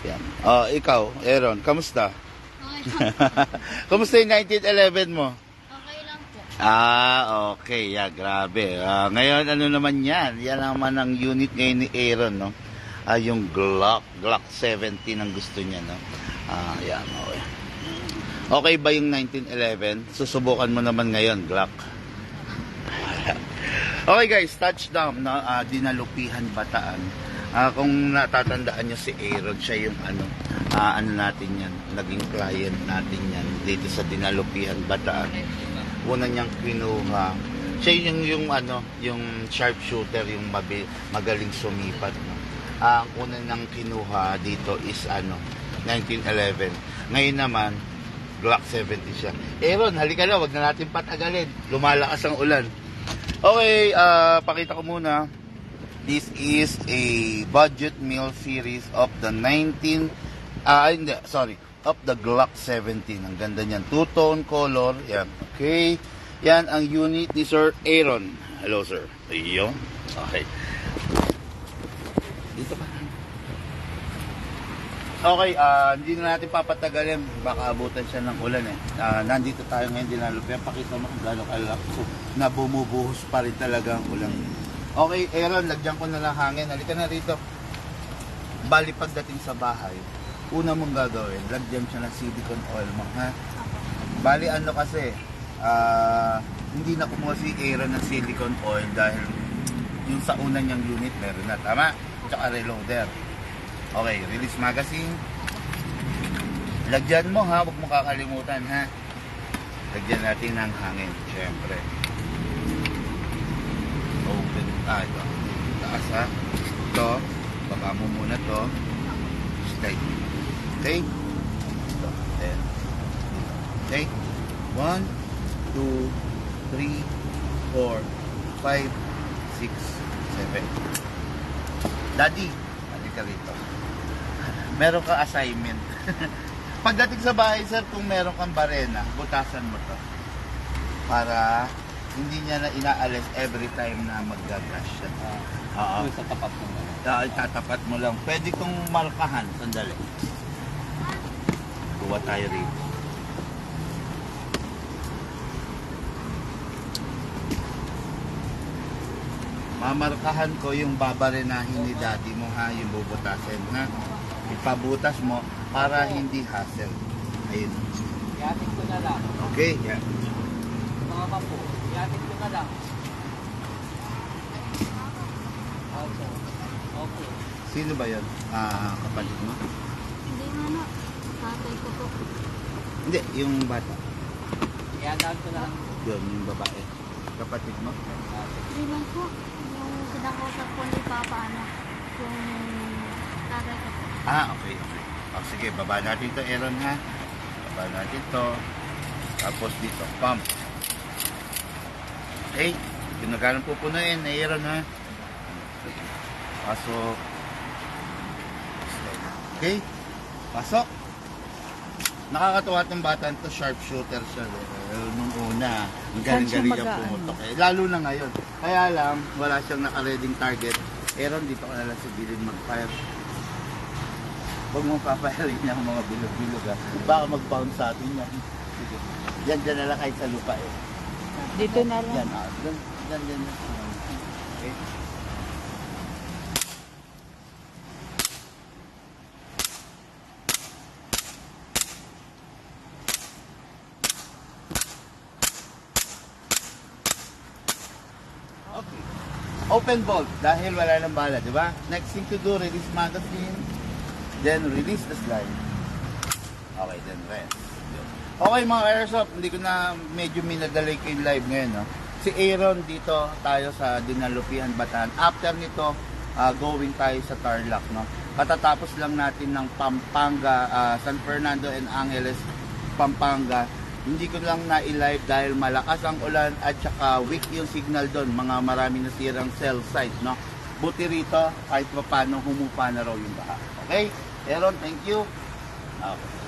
Yan. Ikaw, Aaron, kamusta? Okay lang. Kamusta yung 1911 mo? Okay lang po. Okay. Yeah, grabe. Ngayon, ano naman yan? Yan naman ang unit ngayon ni Aaron, no? Yung Glock 17 ang gusto niya, no? Yan, okay. Okay ba yung 1911? Susubukan mo naman ngayon, Glock. Okay guys, touchdown, no? Dinalupihan Bataan. Kung natatandaan nyo si Aaron, siya yung ano natin yan, naging client natin yan dito sa Dinalupihan Bataan. Una niyang kinuha, siya yung sharpshooter, yung magaling sumipat, no? Ang una niyang kinuha dito is 1911. Ngayon naman, Glock 70 siya. Aaron, halika na, wag na natin patagalin. Lumalakas ang ulan. Okay, pakita ko muna. This is a budget meal series of the of the Glock 17. Ang ganda niyan. Two-tone color. Yan. Okay. Yan ang unit ni Sir Aaron. Hello, sir. Ayun. Okay. Dito pa. Okay, hindi na natin papatagalin. Baka abutan siya ng ulan eh. Nandito tayo ngayon, Dinalupihan. Pakita mo kung gano'ng kalak na bumubuhos pa rin talaga ang ulan. Okay, Aaron, lagyan ko na lang hangin. Halika na rito. Bali, pagdating sa bahay, una mong gagawin, lagyan siya ng silicone oil mo, ha? Bali, kasi, hindi na kumuha si Aaron ng silicone oil dahil yung sa una niyang unit, meron na, tama? Tsaka reloader. Okay, release magazine. Lagyan mo, ha? Huwag mo kakalimutan, ha? Lagyan natin ng hangin, syempre. Open, ito. Taas, ha? Ito, baba mo muna to. Straight. Okay? Ito, then. Okay? 1, 2, 3, 4, 5, 6, 7. Daddy, halika rito. Meron ka assignment. Pagdating sa bahay, sir, kung meron kang barena, butasan mo to. Para hindi niya na inaalis every time na mag-gagrash siya. Sa tapat mo na. Tatapat mo lang. Pwede kong markahan. Sandali. Kuha tayo rito. Mamarkahan ko yung babarenahin ni daddy mo, ha? Yung bubutasin, ha? Ipabutas mo para hindi hassle. Ayun. Iyatin ko na lang. Okay? Yeah. Mga kapo, iyatin ko na lang. Okay. Sino ba yun? Kapatid mo? Hindi nga na. Tatay ko po. Hindi, yung bata. Iyatin ko na lang. Yun, yung babae. Kapatid mo? Hindi lang po. Yung kinakausap po ni Papa, yung tatay ko po. Okay. Sige, baba natin to, Aaron, ha? Baba natin to. Tapos dito, pump. Okay, pinagalang pupunuin, Aaron, ha? Pasok. Okay, pasok. Nakakatuwa itong bata to, sharpshooter siya. Nung una, ang galing-galing niya pumutok. Lalo na ngayon. Kaya lang, wala siyang naka-reading target. Aaron, dito ka na lang sa gilid mag-fire. Huwag mong papayarin niya ang mga bilog-bilog, ha. Baka mag-bounce sa atin yan. Sige. Diyan na lang kahit sa lupa, eh. Dito na lang. Yan, Yan. Okay. Okay. Open bolt dahil wala nang bala, di ba? Next thing to do, release magazine. Then release the slide. Okay, then rest. Okay mga airsoft, hindi ko na medyo minadali ko yung live ngayon, no? Si Aaron dito tayo sa Dinalupihan Bataan. After nito, going tayo sa Tarlac, no? Katatapos lang natin ng Pampanga, San Fernando and Angeles, Pampanga. Hindi ko lang na-live dahil malakas ang ulan at saka weak yung signal doon. Mga marami nasirang cell site, no? Buti rito, kahit pa paano humupa na raw yung baha. Okay? Aaron, thank you. Okay.